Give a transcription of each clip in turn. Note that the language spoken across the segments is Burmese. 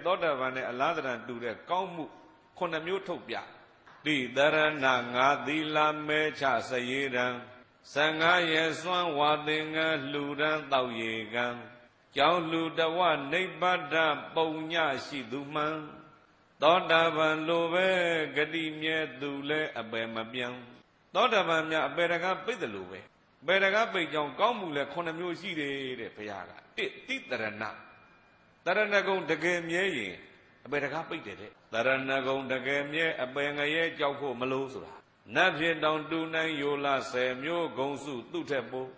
သောတာပန်နဲ့အလားတန်တူတဲ့ကောင်းမှု9မျိုးထုတ်ပြတိတရဏငါသီလမဲချစရေရန်15ရက်စွမ်းဝါသင်္ကန်းလှူရန်တောက်ရေကံကြောင်းလူတဝနိဗ္ဗာန်ပုံညရှိသူမှန်သောတာပန်လိုပဲဂတိမြဲသူလဲအပယ်မပြောင်းသောတာပန်များအပယ်တကားပိတ်တယ်လို့ပဲအပယ်တကားပိတ်ကြောင်းကောင်းမှုလဲ9မျိုးရှိတယ်တဲ့ဘုရားကတိတရဏတရဏဂုံတကယ်မြဲရင်အပယ်တကားပိတ်တယ်တဲ့တရဏဂုံတကယ်မြဲအပယ်ငရဲကြောက်ဖို့မလို့ဆိုတာနတ်ဖြစ်တောင်တူနိုင်ယိုလာ10မျိုးဂုံစုသူ့ထက်ပို့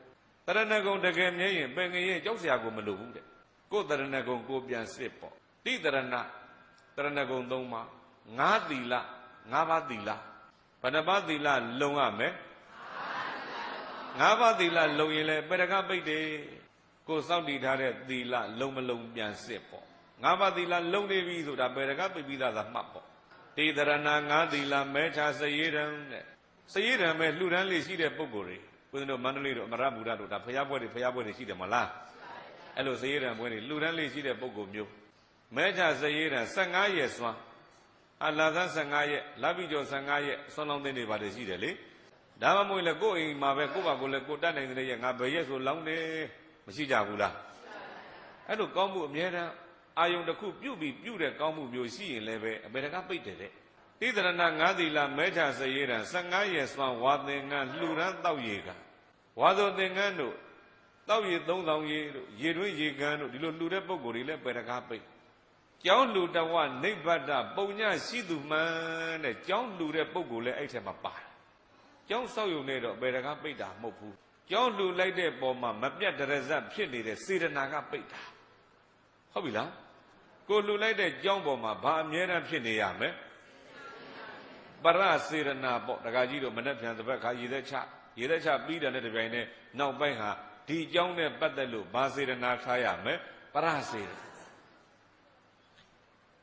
တရဏဂုံတကယ်မြဲရင်ပင်ငရဲကြောက်စရာကိုမလိုဘူးတဲ့ကိုယ်တရဏဂုံကိုပြန်စစ်ပေါ့တိတရဏတရဏဂုံ3ပါး5သီလ5ပါးသီလဘယ်နှပါးသီလလုံရမယ်5ပါးသီလလုံရင်လည်းပေတကပိတ်တယ်ကိုစောင့်တည်ထားတဲ့သီလလုံမလုံပြန်စစ်ပေါ့5ပါးသီလလုံနေပြီဆိုတာပေတကပိတ်ပြီးသားသာမှတ်ပေါ့တိတရဏ5သီလမဲချစရေရန်တဲ့စရေရန်ပဲလှူဒန်းလေးရှိတဲ့ပုဂ္ဂိုလ်တွေဦးဇင်းတို့မန္တလေးတို့အမရဗုဒ္ဓတို့ဒါဖျားပွဲတွေရှိတယ်မလားအဲ့လိုစရေရန်ပွဲတွေလှူဒန်းလေးရှိတဲ့ပုဂ္ဂိုလ်မျိုးမဲချစရေရန်15ရက်စွမ်းလာသန်း15ရက်လပိကျော်15ရက်ဆွမ်းလောင်းသိနေပါလေရှိတယ်လေဒါမှမဟုတ်လေကိုယ်အိမ်မှာပဲကိုယ့်ဘာကိုယ်လည်းကိုတတ်နိုင်တဲ့ရက်ငါဘယ်ရက်ဆိုလောင်းတယ်မရှိကြဘူးလားအဲ့လိုကောင်းမှုအမြဲတမ်းအာယုံတစ်ခုပြုတ်ပြီးပြုတ်တဲ့ကောင်းမှုမျိုးရှိရင်လည်းပဲအပေတကပိတ်တယ်တဲ့တိတရဏ5သီလမဲချစရေရန်15ရက်စွမ်းဝါသင်္ကန်းလှူရန်တောက်ရေကဝါသောသင်္ကန်းတို့တောက်ရေ3000ရေတို့ရေတွင်းရေကန်တို့ဒီလိုလှူတဲ့ပုံကိုယ်တွေလည်းပေတကပိတ်ကျောင်းလူတဝနိဗ္ဗာန်ပုံညရှိသူမှန်တဲ့ကျောင်းလူတဲ့ပုံကိုယ်လည်းအဲ့ထက်မှာပါတယ်ကျောင်းဆောက်ရုံနဲ့တော့ပေတကပိတ်တာမဟုတ်ဘူးကျောင်းလူလိုက်တဲ့ပုံမှာမပြတ်တရဇတ်ဖြစ်နေတဲ့စေတနာကပိတ်တာဟုတ်ပြီလားကိုလူလိုက်တဲ့ကျောင်းပေါ်မှာဘာအမြဲတမ်းဖြစ်နေရမလဲပရစေရနာပေါ့တခါကြီးတို့မနဲ့ပြန်တစ်ပတ်ခါရေသက်ချပြီးတယ်နဲ့တပြိုင်နဲ့နောက်ပိုင်းဟာဒီကျောင်းနဲ့ပတ်သက်လို့ဘာစေရနာထားရမလဲပရစေရ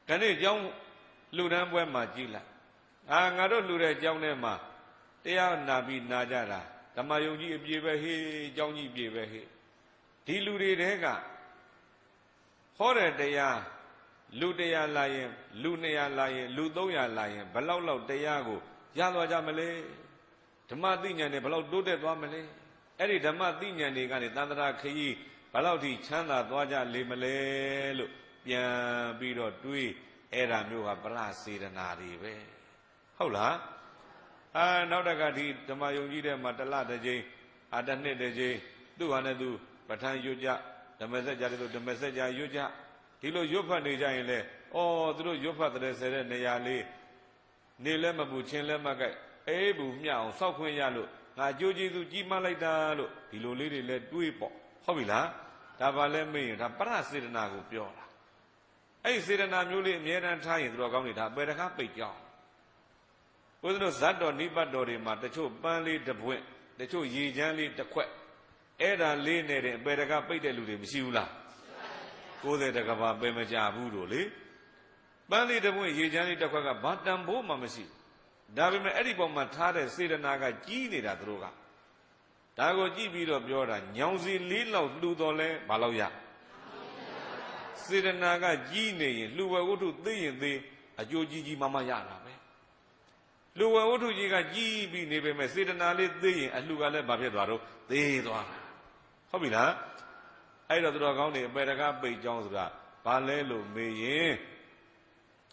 ခဏကျောင်းလူတန်းပွဲမှာကြည်လိုက်ငါတို့လူတဲ့ကျောင်းထဲမှာတရားနာပြီးနာကြတာဓမ္မယုံကြီးအပြေပဲဟေးကျောင်းကြီးပြေပဲဟေးဒီလူတွေတဲကဟောတဲ့တရားလူ100လာရင်လူ200လာရင်လူ300လာရင်ဘလောက်လောက်တရားကိုရသွားကြမလဲဓမ္မသိဉာဏ်တွေဘလောက်တိုးတက်သွားမလဲအဲ့ဒီဓမ္မသိဉာဏ်တွေကနေသန္တရာခရီးဘလောက်ထိချမ်းသာသွားကြလေမလဲလို့ပြန်ပြီးတော့တွေးအဲ့ဒါမျိုးကပရစေရနာတွေပဲဟုတ်လားနောက်တကဒီဓမ္မယုံကြီးထဲမှာတစ်လတစ်ကြိမ်တစ်နှစ်တစ်ကြိမ်သူ့ဟာနဲ့သူပဋ္ဌာန်းရွတ်ကြဓမ္မစကြာတွေဓမ္မစကြာရွတ်ကြဒီလိုရွတ်ဖတ်နေကြရင်လေသူတို့ရွတ်ဖတ်တဲ့ဆယ်တဲ့နေရာလေးနေလည်းမပူချင်းလည်းမကိုက်အေးဘူးမျှအောင်စောက်ခွင့်ရလို့ငါကြိုးကျေးဇူးကြီးမလိုက်တာလို့ဒီလိုလေးတွေလည်းတွေးပေါ့ဟုတ်ပြီလားဒါပါလဲမေးရင်ဒါပရစေတနာကိုပြောတာအဲ့ဒီစေတနာမျိုးလေးအမြဲတမ်းထားရင်သူတော်ကောင်းတွေဒါအပေတကားပိတ်ကြောင်းဦးဇင်းတို့ဇတ်တော်နိပတ်တော်တွေမှာတချို့ပန်းလေးတစ်ပွင့်တချို့ရေချမ်းလေးတစ်ခွက်အဲ့ဒါလေးနဲ့တင်အပေတကားပိတ်တဲ့လူတွေမရှိဘူးလား90တကဘာပဲမကြဘူးတို့လေပန်းလေးတစ်ပွင့်ရေချမ်းလေးတစ်ခွက်ကဘာတန်ဖိုးမှမရှိဒါပေမဲ့အဲ့ဒီပုံမှာထားတဲ့စေတနာကကြီးနေတာသူတို့ကဒါကိုကြည့်ပြီးတော့ပြောတာညောင်စီလေးလောက်လှူတော်လဲဘာလို့ရစေတနာကကြီးနေရင်လှူဝဲဝတ္ထုသိရင်သိအကျိုးကြီးမရတာပဲလှူဝဲဝတ္ထုကြီးကကြီးပြီးနေပေမဲ့စေတနာလေးသိရင်အလှူကလည်းဘာဖြစ်သွားတော့သိသွားတာဟုတ်ပြီလားအဲ့တော့သူတော်ကောင်းတွေအပေတကားပိတ်ကြောင်းဆိုတာဘာလဲလို့မေးရင်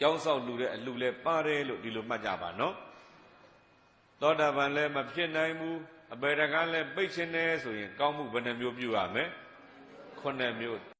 ကျောင်းဆောက်လှူတဲ့အလှူလဲပါတယ်လို့ဒီလိုမှတ်ကြပါနော်သောတာပန်လည်းမဖြစ်နိုင်ဘူးအပေတကားလည်းပိတ်ခြင်းနဲ့ဆိုရင်ကောင်းမှုဘယ်နှမျိုးပြုရမလဲ9မျိုး